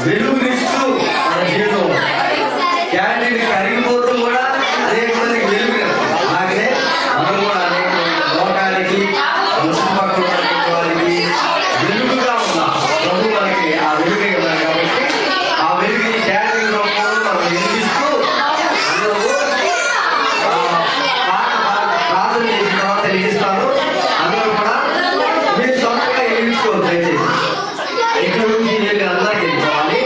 వెలుగునిస్తూ మన జీవితం క్యాండిల్ కరిగిపోతూ కూడా అనేక మందికి వెలుగు. అలాగే మనం కూడా అనేక లోకానికి చుట్టుపక్కల వారికి వెలుగుగా ఉన్నాం. ప్రభు మనకి ఆ వెలుగు ఇవ్వాలి కాబట్టి ఆ వెలుగుని క్యాండిల్ రూపంలో మనం వెలిగిస్తూ అందరూ ప్రార్థన చేసిన తర్వాత వెలిగిస్తాను. అందరూ కూడా మీరు సొంతంగా వెలిగించుకోవాలి. దయచేసి ఇక్కడ నుంచి నేను అందరికీ వెళ్ళిపోవాలి.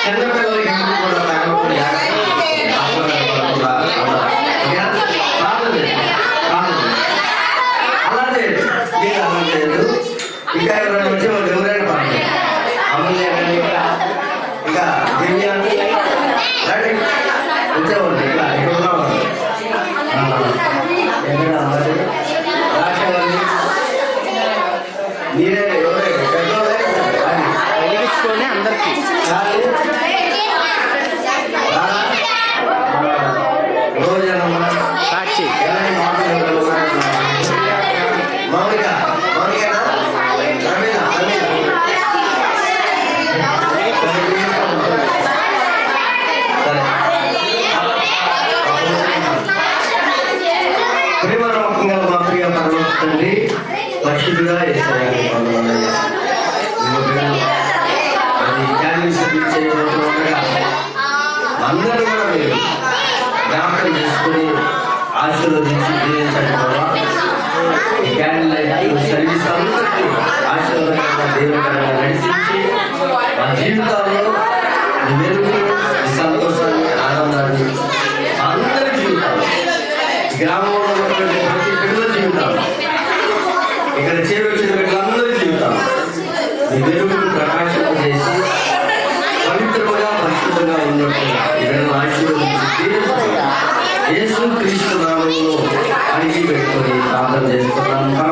చిన్నపిల్లలకి ఎందుకు కూడా అలాగే మీరు అవ్వలేదు. ఇంకా ఎవరైనా వచ్చి వాళ్ళు ఎవరైనా పడలేదు అమ్మలే ఇంకా దివ్యాన్ని వచ్చేవాళ్ళు ఇట్లా ఇక్కడ ఉన్నవాళ్ళు ఎక్కడ అవ్వాలి రాసేవాళ్ళు మీరే ఎవరైనా పెద్దవాళ్ళే అందరికీ సాక్షి మౌనిక ప్రేమనమ్మకంగా మా ప్రియ పరలోక తండ్రి పరిశుద్ధుగా చేశారు. అందరూ కూడా మీరు జ్ఞాపకం చేసుకుని ఆశీర్వదించి జీవించండి. ఈ క్యాండిల్ లైట్ సర్వీస్ అందరికీ ఆశీర్వాదంగా దేవుడిగా నడిపించి మా జీవితాల్లో వెలుగు సంతోషాన్ని ఆనందాన్ని అందరి జీవితాలు గ్రామంలో ఉన్నటువంటి ప్రతి పిల్లల జీవితాలు ఇక్కడ చేరొచ్చిన పిల్లలందరి జీవితాలు మీ వెలుగును ప్రకాశం చేసి పవిత్రముగా పరిశుద్ధంగా ఉన్నట్టుగా ఇవన్నీ ఆశీర్వదించి యేసు క్రీస్తు నామములో అడిగి పెట్టుకొని ప్రార్థన చేస్తున్నాం.